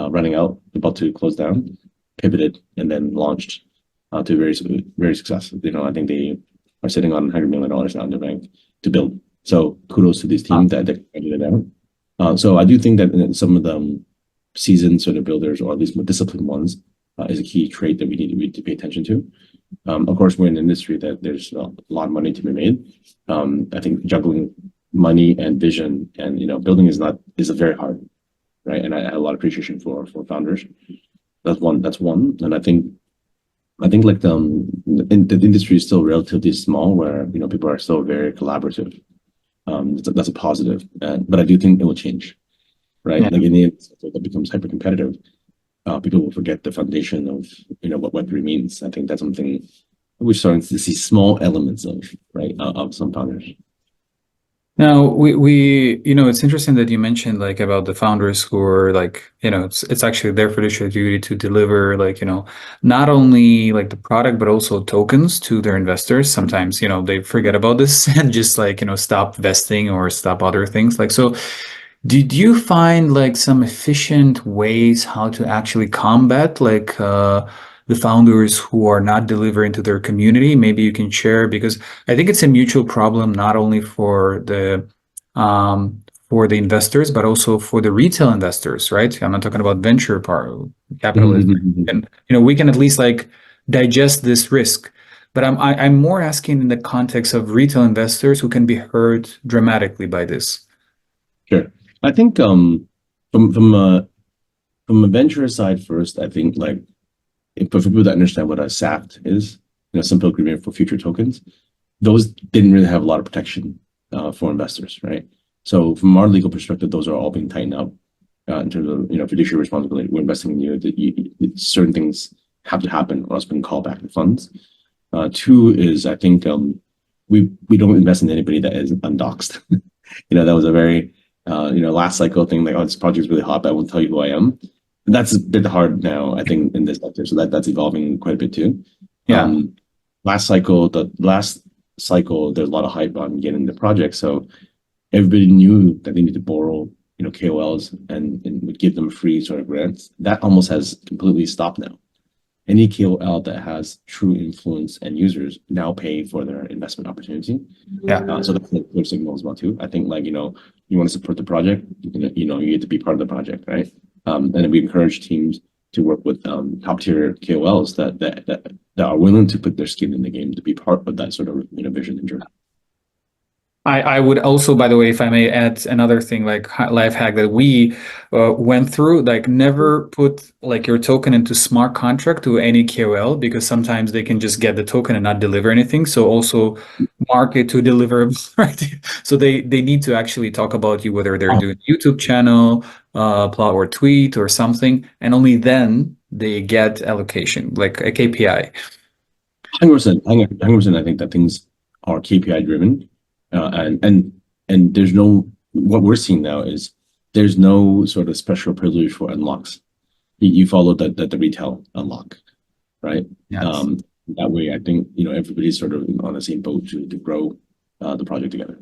running out, about to close down, pivoted, and then launched to very, very successful. I think they are sitting on $100 million now in their bank to build. So kudos to this team that figured it out. So I do think that some of the seasoned sort of builders, or at least more disciplined ones, is a key trait that we need to pay attention to. Of course, we're in an industry that there's a lot of money to be made. I think juggling money and vision and building is very hard, right? And I have a lot of appreciation for founders. That's one. And I think like the industry is still relatively small, where people are still very collaborative. That's a positive, but I do think it will change, right? Yeah. Like in the end, that becomes hyper competitive. People will forget the foundation of what Web3 means. I think that's something we're starting to see small elements of, right, of some founders. Now it's interesting that you mentioned like about the founders who are like, it's actually their fiduciary duty to deliver like, not only like the product, but also tokens to their investors. Sometimes, they forget about this and just like, stop vesting or stop other things. Like, so did you find like some efficient ways how to actually combat like the founders who are not delivering to their community? Maybe you can share because I think it's a mutual problem not only for the investors but also for the retail investors, right? I'm not talking about venture part capitalists. And we can at least like digest this risk. But I'm more asking in the context of retail investors who can be hurt dramatically by this. Sure. I think from from a venture side first, I think like for people that understand what a SAFT is, simple agreement for future tokens, those didn't really have a lot of protection for investors, right? So from our legal perspective, those are all being tightened up in terms of fiduciary responsibility. We're investing in you. That certain things have to happen, or else we can call back the funds. Two is I think we don't invest in anybody that is undoxed. That was a very last cycle thing, like, oh, this project is really hot, but I won't tell you who I am. And that's a bit hard now, I think, in this sector. So that's evolving quite a bit too. Yeah. The last cycle, there's a lot of hype on getting the project. So everybody knew that they need to borrow, KOLs and would give them free sort of grants. That almost has completely stopped now. Any KOL that has true influence and users now pay for their investment opportunity. Yeah. So that's a clear signal as well too. I think like, you want to support the project, you get to be part of the project, right? And we encourage teams to work with top tier KOLs that are willing to put their skin in the game to be part of that sort of vision and journey. I would also, by the way, if I may add another thing, like life hack that we went through, like never put like your token into smart contract to any KOL because sometimes they can just get the token and not deliver anything. So also market to deliverables, right? So they need to actually talk about you, whether they're doing YouTube channel, plot or tweet or something, and only then they get allocation, like a KPI. 100%. 100%. I think that things are KPI driven. And there's no, what we're seeing now is there's no sort of special privilege for unlocks. You follow the retail unlock, right? Yes. That way, I think everybody's sort of on the same boat to grow the project together.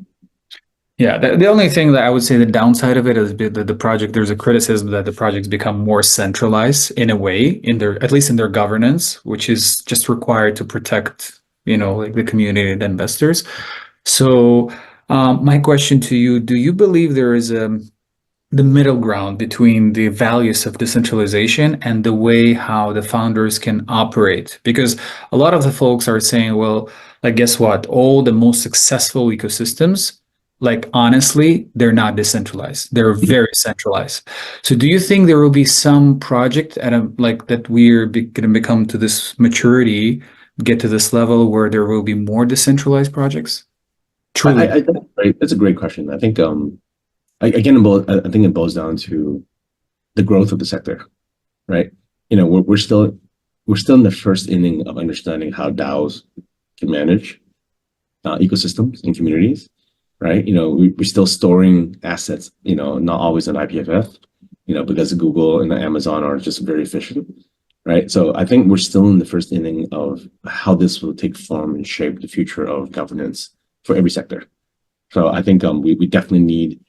Yeah, the only thing that I would say the downside of it is that the project, there's a criticism that the projects become more centralized in a way, in their, at least in their governance, which is just required to protect, like the community and investors. So my question to you, do you believe there is the middle ground between the values of decentralization and the way how the founders can operate? Because a lot of the folks are saying, well, like, guess what? All the most successful ecosystems, like, honestly, they're not decentralized. They're very centralized. So do you think there will be some project at like that we're going to become to this maturity, get to this level where there will be more decentralized projects? Truly. That's a great question. I think I think it boils down to the growth of the sector, right? We're still in the first inning of understanding how DAOs can manage ecosystems and communities, right? We're still storing assets, not always on IPFS, because Google and Amazon are just very efficient, right? So I think we're still in the first inning of how this will take form and shape the future of governance for every sector. So I think we definitely need,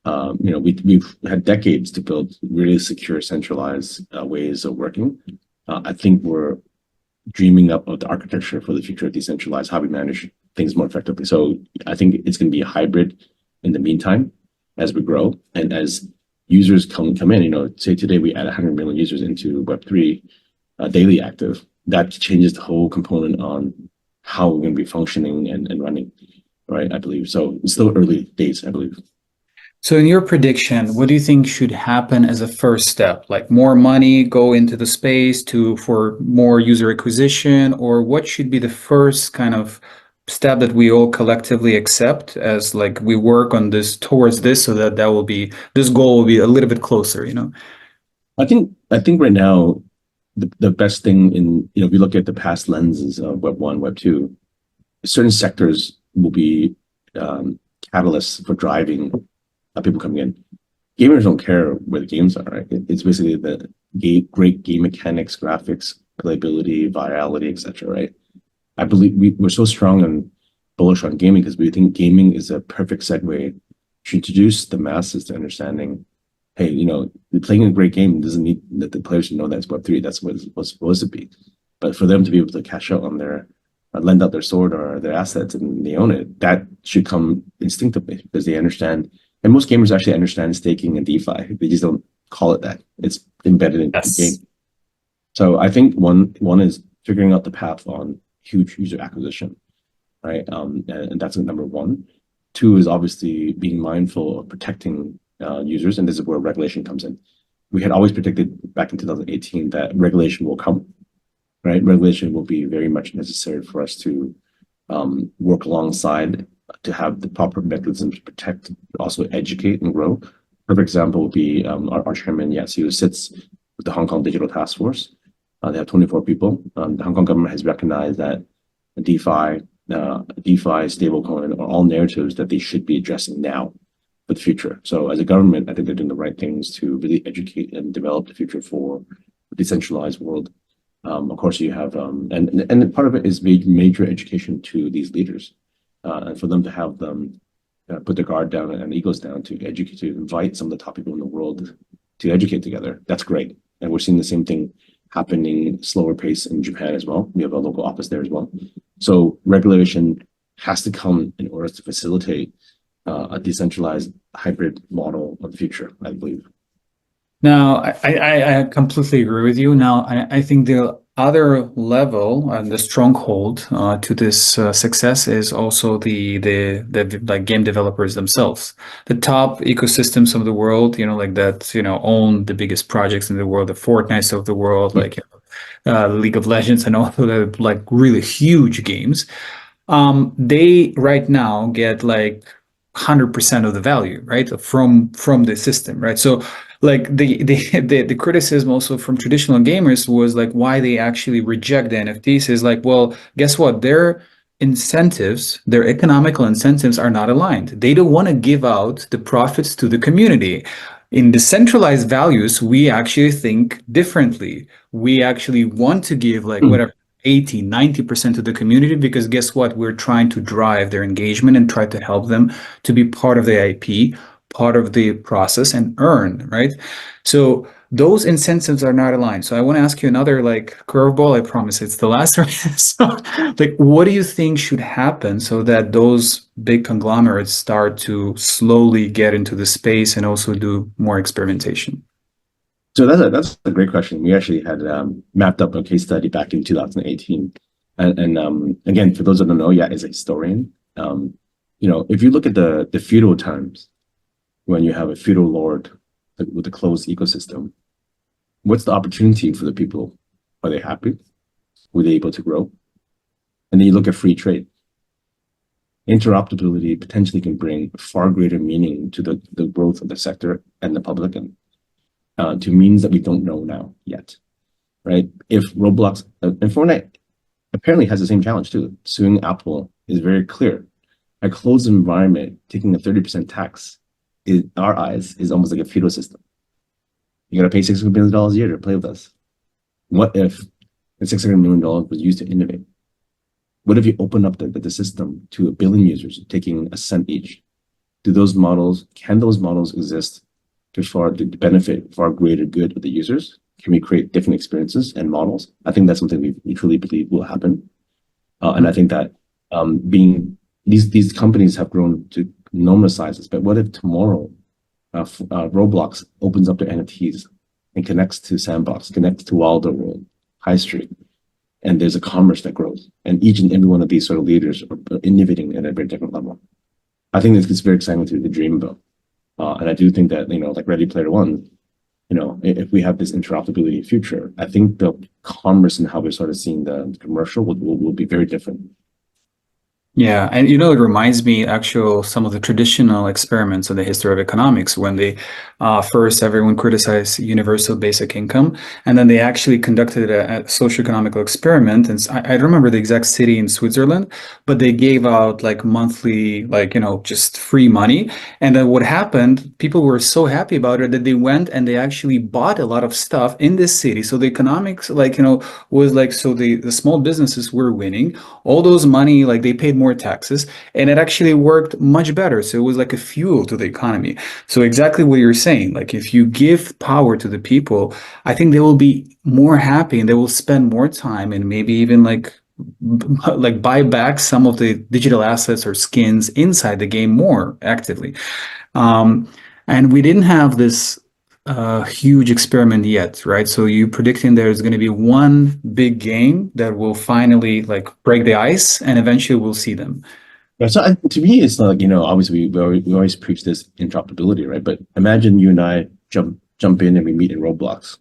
we've had decades to build really secure, centralized ways of working. I think we're dreaming up of the architecture for the future of decentralized, how we manage things more effectively. So I think it's going to be a hybrid in the meantime as we grow and as users come in. Say today we add 100 million users into Web3 daily active. That changes the whole component on how we're going to be functioning and running. Right, I believe. So it's still early days, I believe. So in your prediction, what do you think should happen as a first step? Like more money go into the space for more user acquisition, or what should be the first kind of step that we all collectively accept as like we work on this towards this so that this goal will be a little bit closer, I think right now the best thing if we look at the past lenses of Web 1, Web 2, certain sectors will be catalysts for driving people coming in. Gamers don't care where the games are, right? It's basically the great game mechanics, graphics, playability, virality, etc. Right? I believe we're so strong and bullish on gaming because we think gaming is a perfect segue to introduce the masses to understanding, hey, playing a great game doesn't need that the players to know that's Web3. That's what it's supposed to be. But for them to be able to cash out on their, lend out their sword or their assets and they own it, that should come instinctively because they understand. And most gamers actually understand staking and DeFi. They just don't call it that. It's embedded in the game. So I think one is figuring out the path on huge user acquisition, right? And that's number one. Two is obviously being mindful of protecting users, and this is where regulation comes in. We had always predicted back in 2018 that regulation will come, right? Regulation will be very much necessary for us to work alongside to have the proper mechanisms to protect, also educate and grow. Perfect example would be our chairman, yes, he sits with the Hong Kong Digital Task Force. They have 24 people. The Hong Kong government has recognized that DeFi, stablecoin are all narratives that they should be addressing now for the future. So as a government, I think they're doing the right things to really educate and develop the future for a decentralized world. Of course, you have, and part of it is major education to these leaders, and for them to have them put their guard down and egos down to educate, to invite some of the top people in the world to educate together. That's great. And we're seeing the same thing happening slower pace in Japan as well. We have a local office there as well. So regulation has to come in order to facilitate a decentralized hybrid model of the future, I believe. Now, I completely agree with you. Now, I think the other level and the stronghold to this success is also the like game developers themselves, the top ecosystems of the world, like that, own the biggest projects in the world, the Fortnites of the world, like League of Legends and all the like really huge games. They right now get like 100% of the value, right, from the system, right? So like the criticism also from traditional gamers was like why they actually reject the NFTs is like, well, guess what? Their incentives, their economical incentives are not aligned. They don't want to give out the profits to the community. In decentralized values, we actually think differently. We actually want to give like whatever 80, 90% to the community because guess what? We're trying to drive their engagement and try to help them to be part of the IP, part of the process and earn, right? So those incentives are not aligned. So I want to ask you another like curveball. I promise it's the last one. So like, what do you think should happen so that those big conglomerates start to slowly get into the space and also do more experimentation? So that's a great question. We actually had mapped up a case study back in 2018. And again, for those that don't know, yeah, as a historian, if you look at the feudal times, when you have a feudal lord with a closed ecosystem, what's the opportunity for the people? Are they happy? Were they able to grow? And then you look at free trade. Interoperability potentially can bring far greater meaning to the growth of the sector and the public and to means that we don't know now yet, right? If Roblox and Fortnite apparently has the same challenge too. Suing Apple is very clear. A closed environment taking a 30% tax, in our eyes, is almost like a feudal system. You got to pay $600 million a year to play with us. What if the $600 million was used to innovate? What if you open up the system to 1 billion users taking a cent each? Can those models exist to benefit far greater good of the users? Can we create different experiences and models? I think that's something we truly believe will happen. And I think that these companies have grown to enormous sizes, but what if tomorrow Roblox opens up their NFTs and connects to Sandbox, connects to Wilder World, High Street, and there's a commerce that grows, and each and every one of these sort of leaders are innovating at a very different level. I think it's very exciting to dream about. And I do think that, like Ready Player One, if we have this interoperability future, I think the commerce and how we're sort of seeing the commercial will be very different. Yeah, and you know, it reminds me actual some of the traditional experiments in the history of economics when they first everyone criticized universal basic income, and then they actually conducted a socioeconomical experiment. And I remember the exact city in Switzerland, but they gave out like monthly, like you know, just free money. And then what happened? People were so happy about it that they went and they actually bought a lot of stuff in this city. So the economics, like you know, was like so the small businesses were winning all those money, like they paid more taxes, and it actually worked much better. So it was like a fuel to the economy. So exactly what you're saying, like if you give power to the people, I think they will be more happy and they will spend more time and maybe even like buy back some of the digital assets or skins inside the game more actively. Um, and we didn't have this huge experiment yet, right? So you predicting there's going to be one big game that will finally like break the ice, and eventually we'll see them. Yeah, so to me, it's like, obviously we always preach this interoperability, right? But imagine you and I jump in and we meet in Roblox,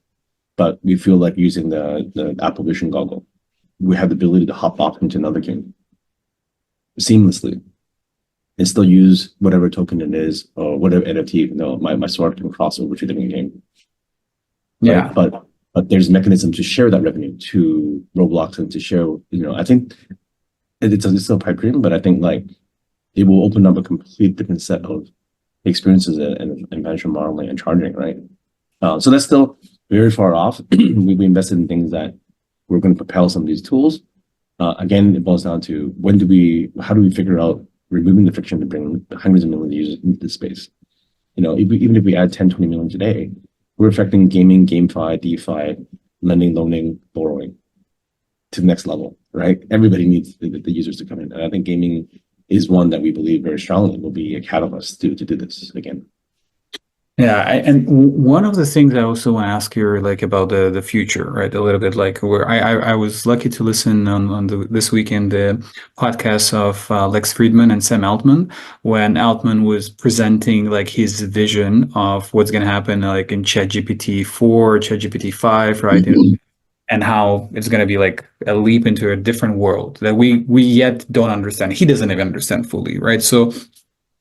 but we feel like using the Apple Vision goggle. We have the ability to hop off into another game seamlessly and still use whatever token it is or whatever NFT, my sword can cross over to the new game, right? Yeah. But there's a mechanism to share that revenue to Roblox and to share, I think it's still pipe dream, but I think like it will open up a complete different set of experiences and financial modeling and charging, right? So that's still very far off. We invested in things that we're going to propel some of these tools. Again, it boils down to how do we figure out removing the friction to bring hundreds of millions of users into this space? Even if we add 10, 20 million today, we're affecting gaming, GameFi, DeFi, lending, loaning, borrowing to the next level, right? Everybody needs the users to come in. And I think gaming is one that we believe very strongly will be a catalyst to do this again. Yeah, and one of the things I also want to ask you, like about the future, right? A little bit like where I was lucky to listen on this weekend the podcast of Lex Friedman and Sam Altman when Altman was presenting like his vision of what's going to happen like in ChatGPT 4, ChatGPT 5, right? And how it's going to be like a leap into a different world that we yet don't understand. He doesn't even understand fully, right? So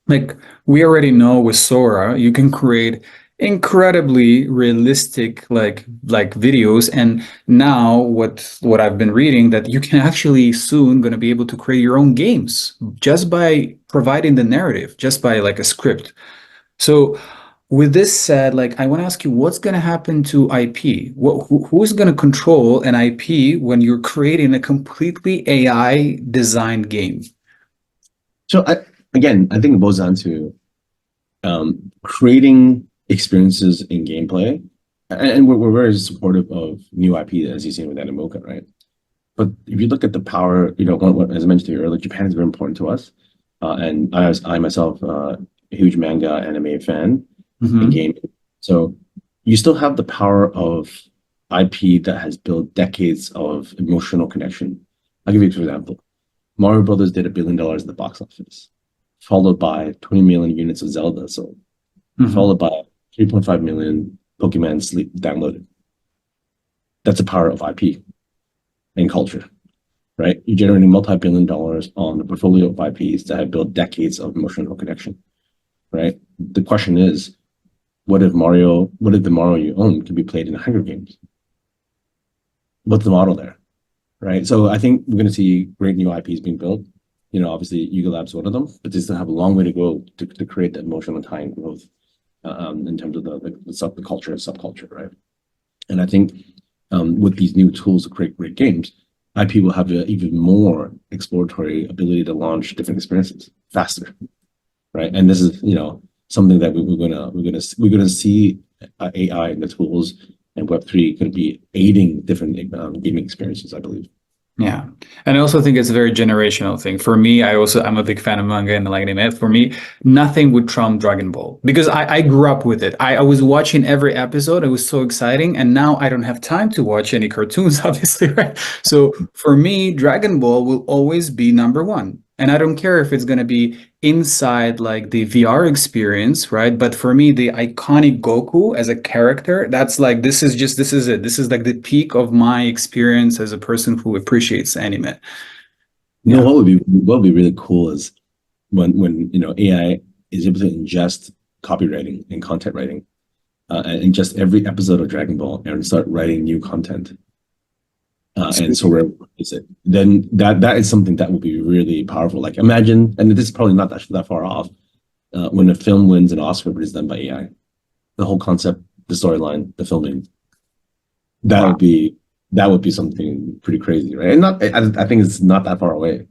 like we already know with Sora, you can create incredibly realistic like videos. And now what I've been reading that you can actually soon going to be able to create your own games just by providing the narrative, just by like a script. So with this said, like I want to ask you, what's going to happen to IP? Who's going to control an IP when you're creating a completely AI designed game? So I think it boils down to creating experiences in gameplay, and we're very supportive of new IP as you've seen with Animoca, right? But if you look at the power, as I mentioned to you earlier, Japan is very important to us, and I myself a huge manga anime fan in gaming. So you still have the power of IP that has built decades of emotional connection. I'll give you an example. Mario Brothers did $1 billion at the box office, followed by 20 million units of Zelda sold, followed by 3.5 million Pokemon Sleep downloaded. That's the power of IP and culture, right? You're generating multi-billion dollars on a portfolio of IPs that have built decades of emotional connection, right? The question is, what if the Mario you own can be played in Hunger Games? What's the model there, right? So I think we're going to see great new IPs being built. Obviously Yuga Labs one of them, but they still have a long way to go to create that emotional tie and growth in terms of the culture and subculture, right? And I think with these new tools to create great games, IP will have an even more exploratory ability to launch different experiences faster, right? And this is something that we're gonna see AI and the tools and Web3 going to be aiding different gaming experiences, I believe. Yeah. And I also think it's a very generational thing. For me, I'm a big fan of manga and like anime. For me, nothing would trump Dragon Ball because I grew up with it. I was watching every episode. It was so exciting. And now I don't have time to watch any cartoons, obviously, right? So for me, Dragon Ball will always be number one. And I don't care if it's going to be inside like the VR experience, right? But for me, the iconic Goku as a character, that's like, this is it. This is like the peak of my experience as a person who appreciates anime. You know Yeah. what would be really cool is when AI is able to ingest copywriting and content writing, and ingest every episode of Dragon Ball and start writing new content. And so where is it? Then that is something that will be really powerful. Like imagine, and this is probably not that far off, when a film wins an Oscar but is done by AI. The whole concept, the storyline, the filming, that Wow. would be that would be something pretty crazy, right? And not, I think it's not that far away,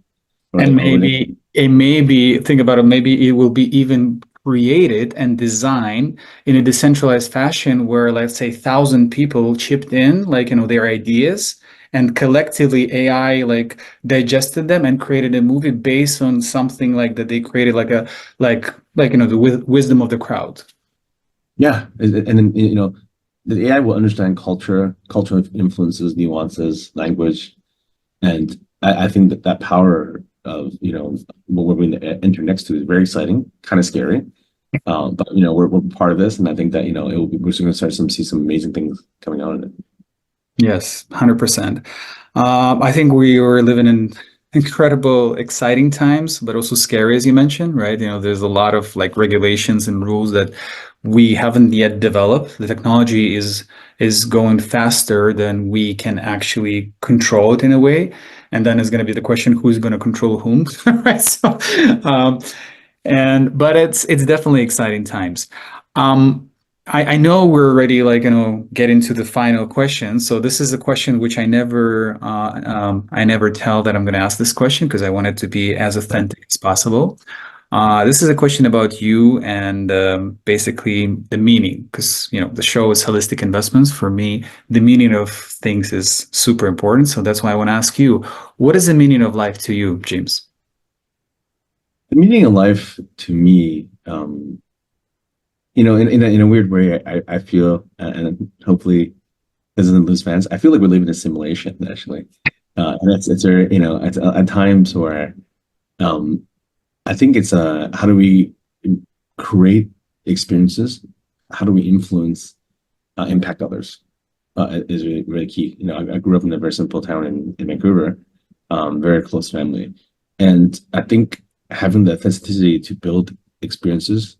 And right? Already, maybe think about it, maybe it will be even created and designed in a decentralized fashion where, let's say, 1,000 people chipped in, like, their ideas, and collectively AI like digested them and created a movie based on something like that they created, like the wisdom of the crowd. yeah. And then the AI will understand cultural influences, nuances, language, and I think that power of what we're going to enter next to is very exciting, kind of scary. But we're part of this, and I think that we're going to start see some amazing things coming out of it. Yes, 100%. I think we are living in incredible, exciting times, but also scary, as you mentioned, right? There's a lot of like regulations and rules that we haven't yet developed. The technology is going faster than we can actually control it in a way. And then it's going to be the question, who's going to control whom, right? Um, but it's definitely exciting times. Um, I know we're already like get into the final question. So this is a question which I never tell that I'm going to ask this question because I want it to be as authentic as possible. This is a question about you and basically the meaning, because the show is holistic investments. For me, the meaning of things is super important. So that's why I want to ask you, what is the meaning of life to you, James? The meaning of life to me, in a weird way, I feel, and hopefully doesn't lose fans. I feel like we live in a simulation, actually, and it's at times where um, I think it's how do we create experiences? How do we influence, impact others? Is really, really key. I grew up in a very simple town in Vancouver, very close family, and I think having the authenticity to build experiences,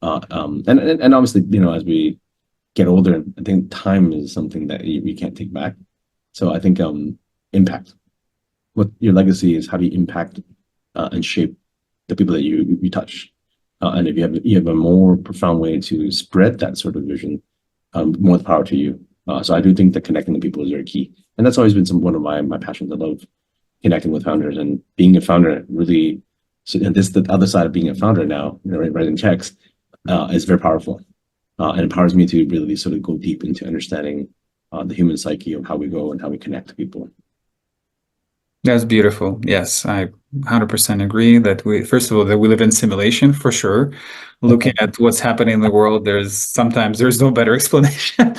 and obviously, as we get older, I think time is something that we can't take back. So I think impact, what your legacy is, how do you impact and shape the people that you touch, and if you have a more profound way to spread that sort of vision, more power to you. So I do think that connecting with people is very key, and that's always been one of my passions. I love connecting with founders and being a founder. Really, so, and this the other side of being a founder now, writing checks, is very powerful, and empowers me to really sort of go deep into understanding the human psyche of how we go and how we connect to people. That's beautiful. Yes, I 100% agree that first of all, that we live in simulation for sure. Looking at what's happening in the world, there's no better explanation.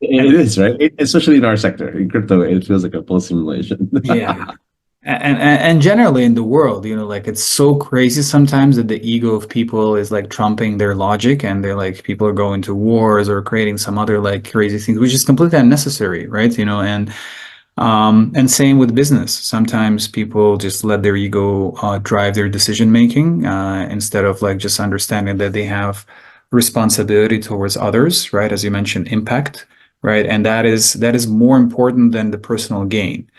It And is, right? Especially in our sector, in crypto, it feels like a full simulation. yeah, and generally in the world, like it's so crazy sometimes that the ego of people is like trumping their logic, and they're like people are going to wars or creating some other like crazy things, which is completely unnecessary, right? And same with business. Sometimes people just let their ego drive their decision making instead of like just understanding that they have responsibility towards others, right? As you mentioned, impact, right? And that is more important than the personal gain.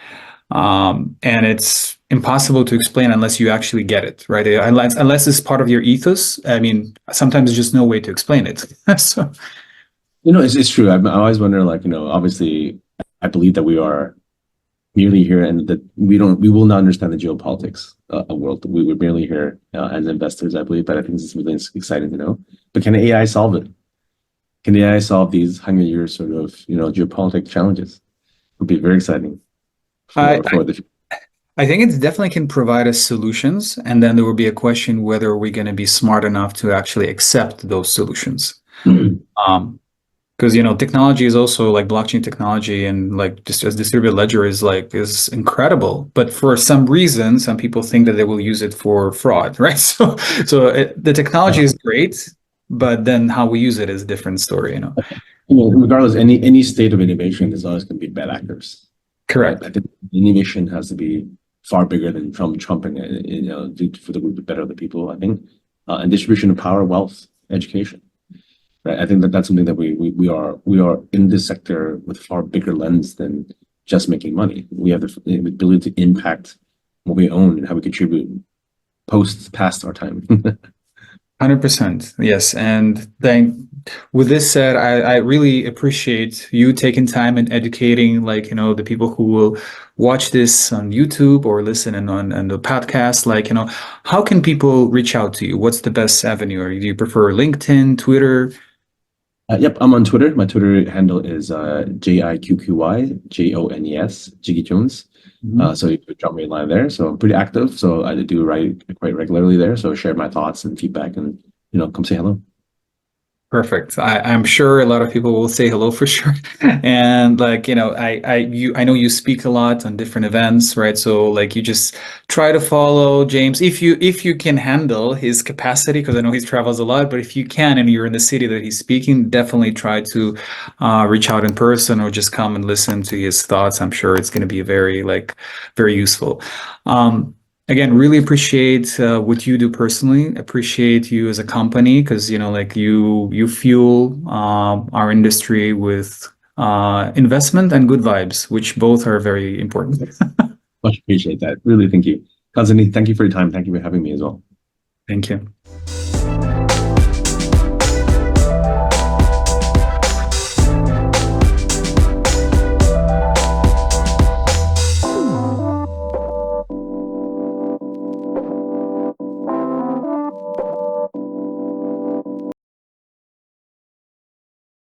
And it's impossible to explain unless you actually get it, right? Unless it's part of your ethos. I mean, sometimes there's just no way to explain it. So, It's true. I always wonder, like, obviously, I believe that we are merely here and that we will not understand the geopolitics of world. We're merely here as investors, I believe, but I think this is really exciting to know. But can AI solve it? Can AI solve these 100-year sort of, geopolitical challenges? It would be very exciting I, for the I think it definitely can provide us solutions, and then there will be a question whether we're going to be smart enough to actually accept those solutions. future. Um, because technology is also like blockchain technology and like just as distributed ledger is incredible, but for some reason, some people think that they will use it for fraud, right? The technology is great, but then how we use it is a different story. Regardless, any state of innovation, there's always going to be bad actors, right? Correct. I think innovation has to be far bigger than Trump and for the group to better the people, I think, and distribution of power, wealth, education. Right. I think that's something that we are in this sector with far bigger lens than just making money. We have the ability to impact what we own and how we contribute past our time. 100%. Yes. And with this said, I really appreciate you taking time and educating, like, the people who will watch this on YouTube or listen on the podcast. Like, how can people reach out to you? What's the best avenue? Or do you prefer LinkedIn, Twitter? Yep, I'm on Twitter. My Twitter handle is JIQQYJONES, Jiggy Jones. So you could drop me a line there. So I'm pretty active. So I do write quite regularly there. So share my thoughts and feedback, and come say hello. Perfect. I'm sure a lot of people will say hello for sure. And like, I know you speak a lot on different events, right? So like you just try to follow James if you can handle his capacity, because I know he travels a lot, but if you can and you're in the city that he's speaking, definitely try to reach out in person or just come and listen to his thoughts. I'm sure it's going to be very useful. Again, really appreciate what you do personally. Appreciate you as a company, because you fuel our industry with investment and good vibes, which both are very important. Much appreciate that. Really, thank you. Constantine, thank you for your time. Thank you for having me as well. Thank you.